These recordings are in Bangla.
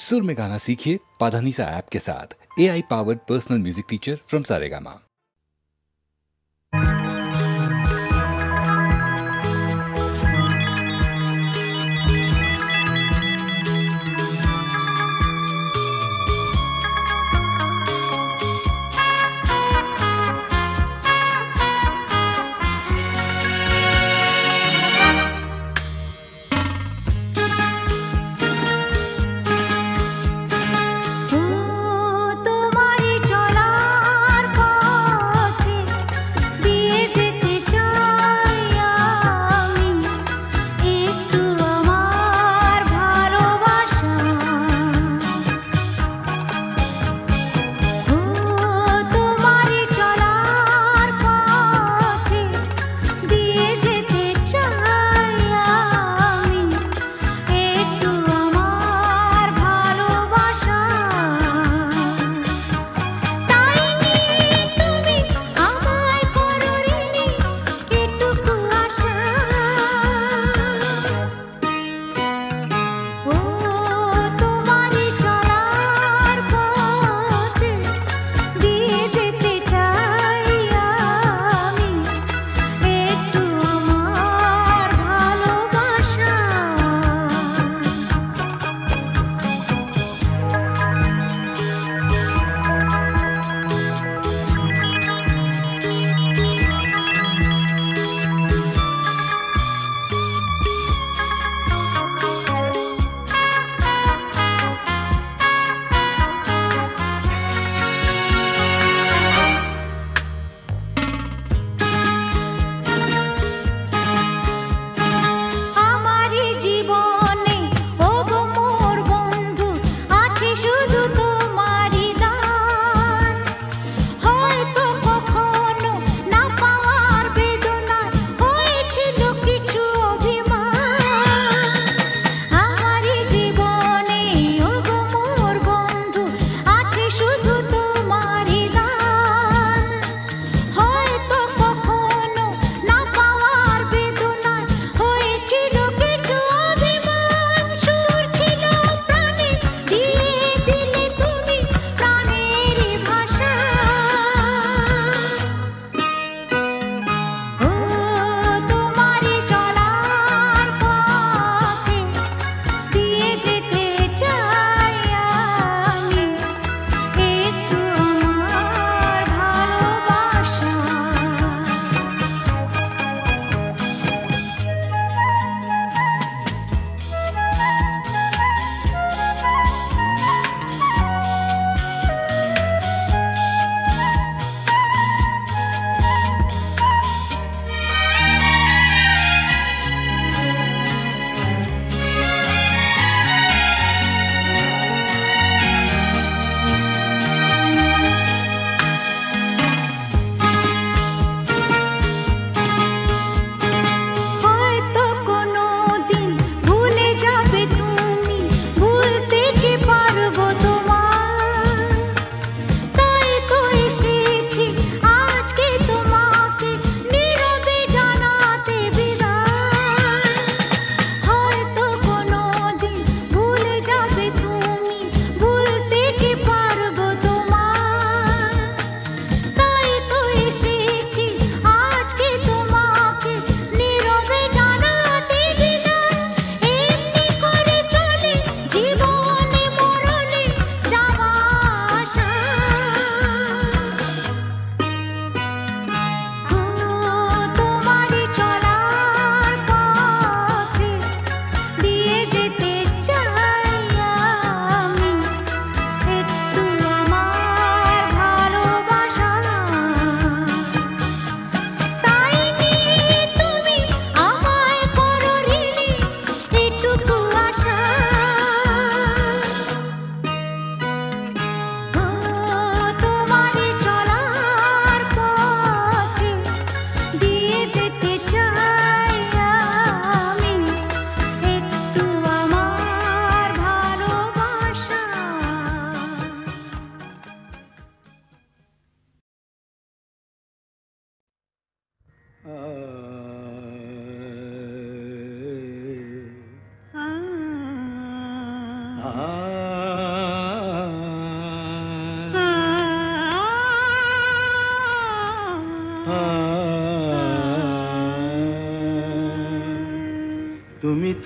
सुर में गाना सीखिए पाधानीसा ऐप के साथ। AI powered personal music teacher from Saregama. তোমারি চলার পথ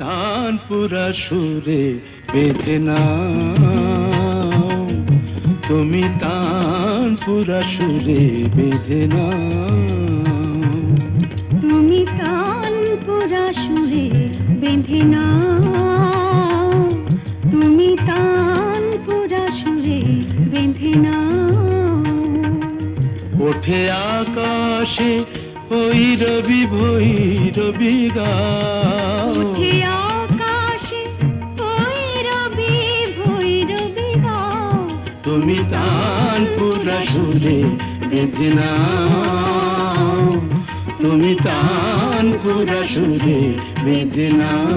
তানপুরা সুরে বেঁধে নাও, তুমি তানপুরা সুরে বেঁধে নাও, তুমি তানপুরা সুরে বেঁধে নাও, তুমি তানপুরা সুরে বেঁধে নাও। ওঠে আকাশে ভৈরবী ভৈরবী গাও, ওঠে আকাশে ভৈরবী ভৈরবী গাও, তুমি তানপুরা সুরে বেঁধে নাও, তুমি তানপুরা সুরে বেঁধে নাও।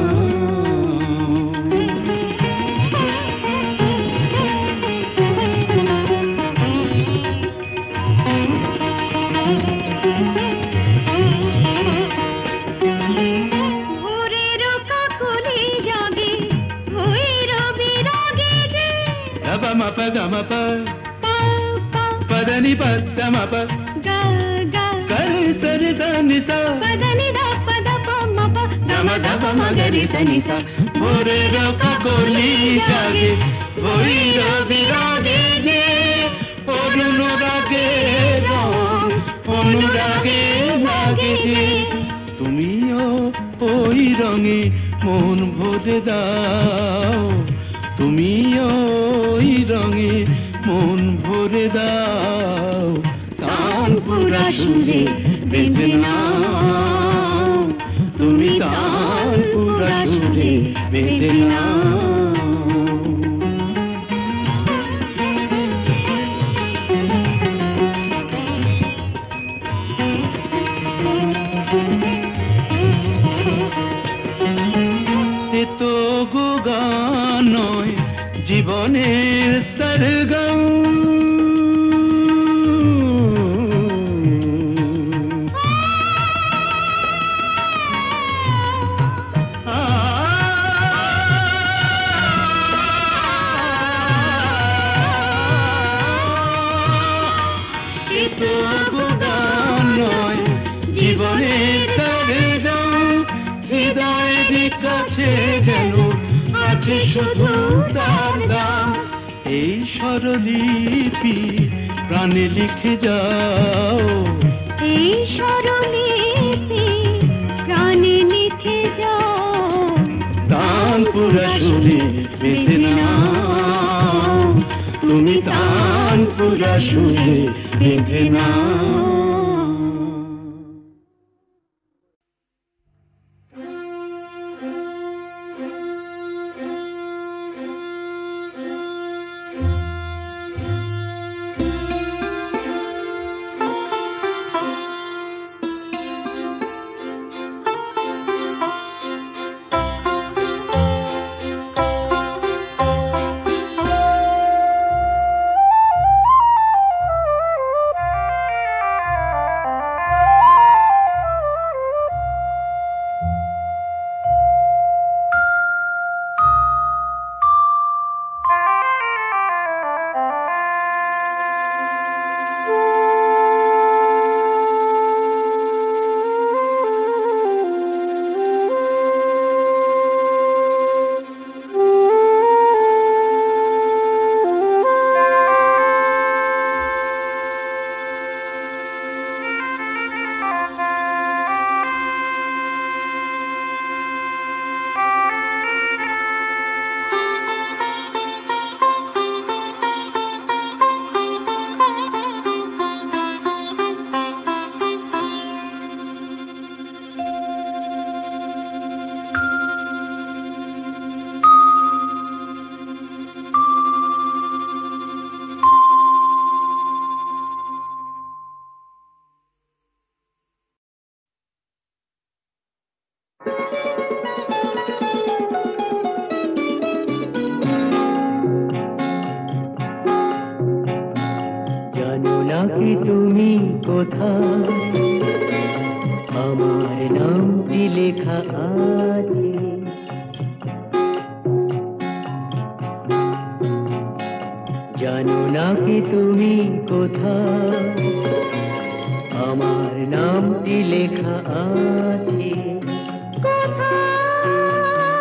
పదని పదమ కరి సరి దని స పదని ద పద పమ ప నమ ధమ మగరి సని స ভোরে রকা গলি জাগে ভৈরবী রাগে যে অনুরাগে রং অনুরাগে লাগে যে তুমিও ওই রঙে মন ভরে দাও, তুমিও ওই রঙে মন ভরে দাও, তানপুরা সুরে বেঁধে নাও, তুমি তানপুরা সুরে বেঁধে নাও। এ তো গো গান নয় জীবনের সরগম, জীবনের সরগম, হৃদয়ের কাছে যেন আছে শুধু তার দাম। এই স্বরলিপি প্রাণে লিখে যাও, এই স্বরলিপি প্রাণে লিখে যাও, তানপুরা সুরে বেঁধে নাও, তুমি তানপুরা সুরে বেঁধে নাও। নাকি তুমি কোথায়, আমার নামটি লেখা আছে। জানো নাকি তুমি কোথায়, আমার নামটি লেখা আছে। কোথায়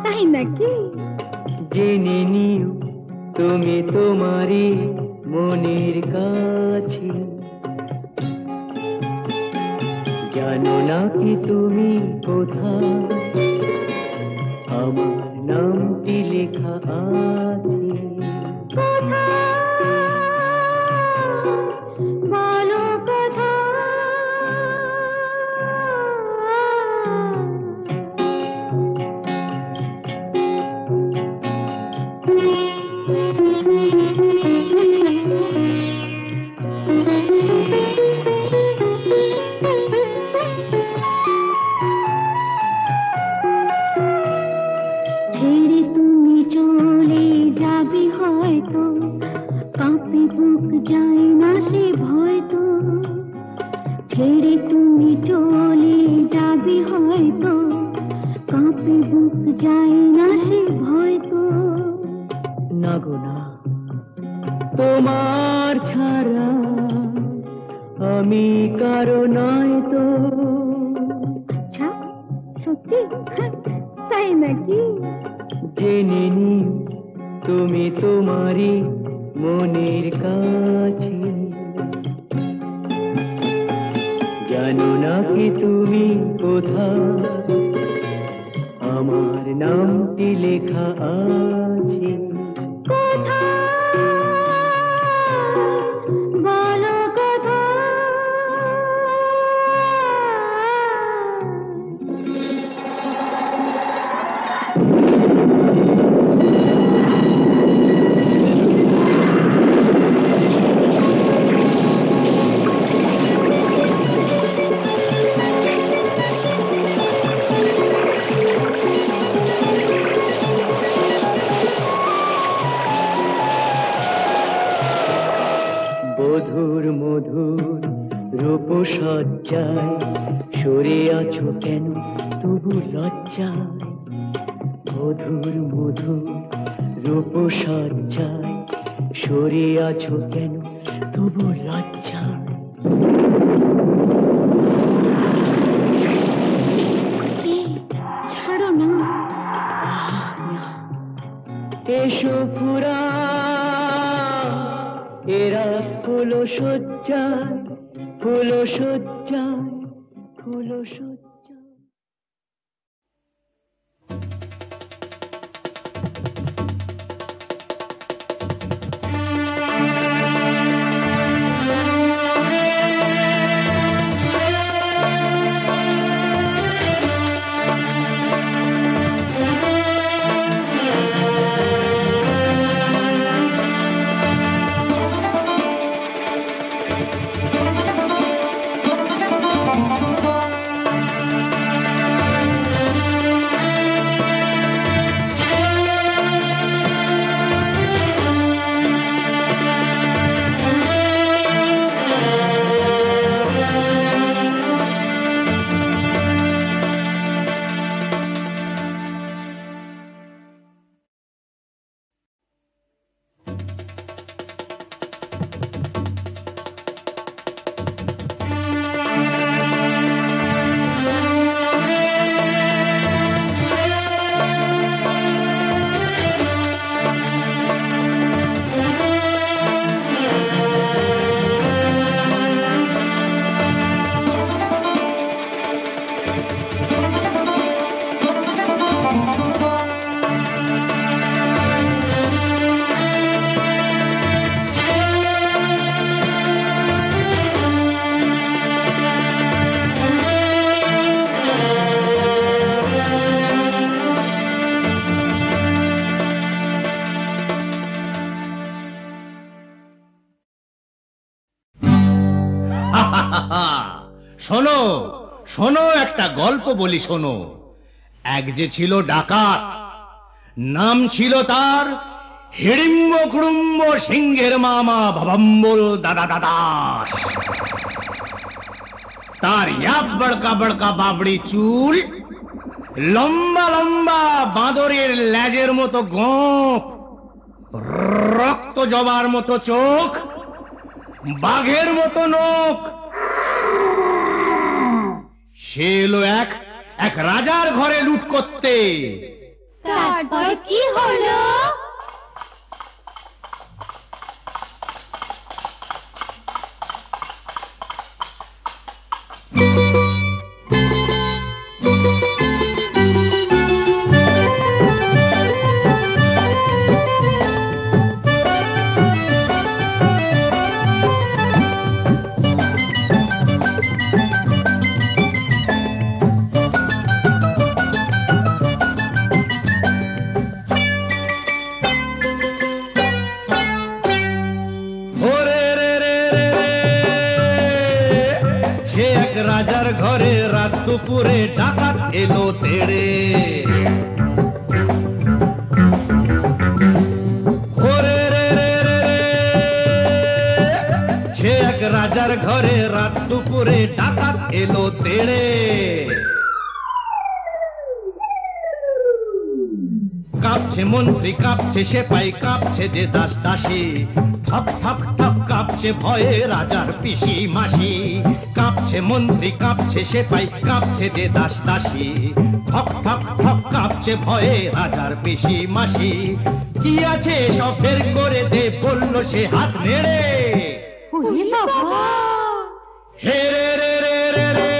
তাই নাকি? জেনে নিও তুমি তোমারই মনের কাছে, জানো না কি তুমি কোথায় আমার নামটি লেখা আছে। বলো কথা, ছেড়ে তুমি চলে যাবে হয়তো, কাঁপে বুক যায় না সে ভয় তো। ছেড়ে তুমি চলে যাবে হয়তো, কাঁপে বুক যায় না সে ভয় তো। না গো না, তোমার ছাড়া আমি কারো নয় তো। আচ্ছা, সত্যি? তাই নাকি? জেনে নিও তুমি তোমারই মনের কাছে, জানো না কি তুমি কোথায় আমার নামটি লেখা আছে। বলো কথা, মধুর মধুর রূপসজ্জায় সরে আছো কেন তবু লজ্জায়। মধুর মধুর রূপসজ্জায় সরে আছো কেন তবু লজ্জায়। ছাড়ো না। এসো পুরা এরা ফুলো সজ্জায়, ফুলো সজ্জায়, ফুলো সজ্জায়। শোনো শোনো, একটা গল্প বলি শোনো। এক যে ছিল ডাকাত, নাম ছিল তার হিড়িম্ব কুড়ুম্ব সিংহের মামা ভবম্বল দাদা দাদাস। তার ইয়াব বড়কা বড়কা বাবড়ি চুল, লম্বা লম্বা বাঁদরের লেজের মতো গোঁফ, রক্ত জবার মতো চোখ, বাঘের মতো নখ। সে এলো এক রাজার ঘরে লুট করতে। তারপর কি হলো? রাজার ঘরে রাত দুপুরে ডাকাত এলো তেড়ে। সে এক রাজার ঘরে রাত দুপুরে ডাকাত এলো তেড়ে। কাঁপছে মন্ত্রী, কাঁপছে সেপাই, কাঁপছে যে দাস দাসী। ঠক ঠক ঠক কাঁপছে ভয়ে রাজার পিসি মাসি। কাঁপছে মন্ত্রী, কাঁপছে সেপাই, কাঁপছে যে দাস দাসী। ঠক ঠক ঠক কাঁপছে ভয়ে রাজার পিসি মাসি। কি আছে সব বের করে দে, বলল সে হাত নেড়ে। হে রে রে রে রে রে,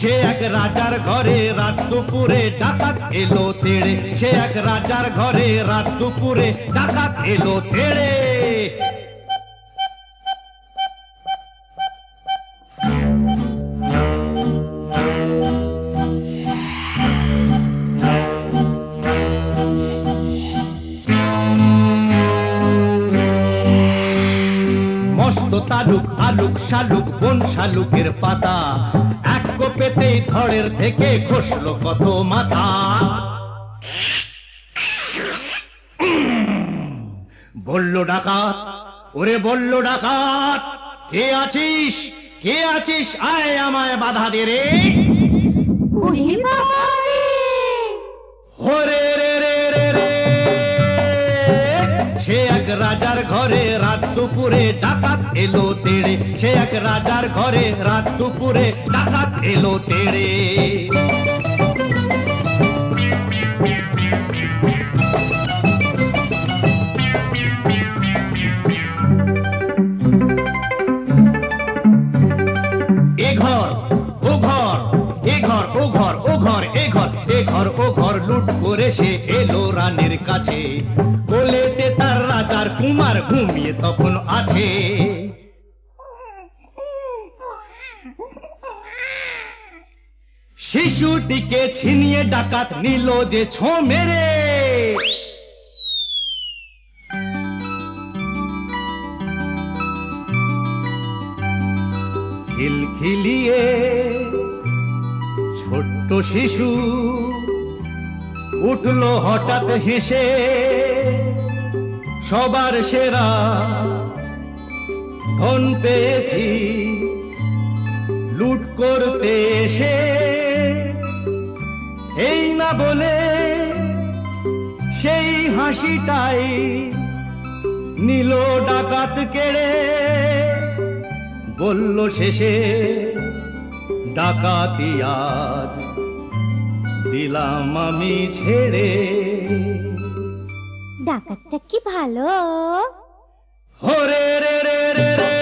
সে এক রাজার ঘরে রাত দুপুরে ডাকাত এলো তেড়ে। সে এক রাজার ঘরে রাত দুপুরে ডাকাত এলো তেড়ে। মস্ত তালুক, আলুক, শালুক, বন শালুকের পাতা এক কোপেতেই ধড়ের থেকে খসলো কত মাথা। বলল ডাকাত, ওরে বলল ডাকাত, কে আছিস, কে আছিস, আয় আমায় বাধা দে রে। হরে রে রে রে রে, সে এক রাজার ঘরে রাত দুপুরে ডাকাত এলো তেড়ে। সে এক রাজার ঘরে রাত দুপুরে ডাকাত এলো তেড়ে। এ ঘর ও ঘর, এ ঘর ও ঘর, ও ঘর এ ঘর, এ ঘর ও ঘর লুট করে সে এলো রানীর কাছে। কোলেতে তার রাজার কুমার ঘুমিয়ে তখন আছে। শিশুটিকে ছিনিয়ে ডাকাত নিল যে ছো মেরে। খিলখিলিয়ে ছোট্ট শিশু উঠলো হঠাৎ হেসে। সবার সেরা ধন পেয়েছি লুট করতে এসে। এই না বলে সেই হাসিটাই নিল ডাকাত কেড়ে। বলল শেষে ডাকাতি আজ দিলাম আমি ছেড়ে। ডাকাতটা কি ভালো। হরে রে রে রে রে,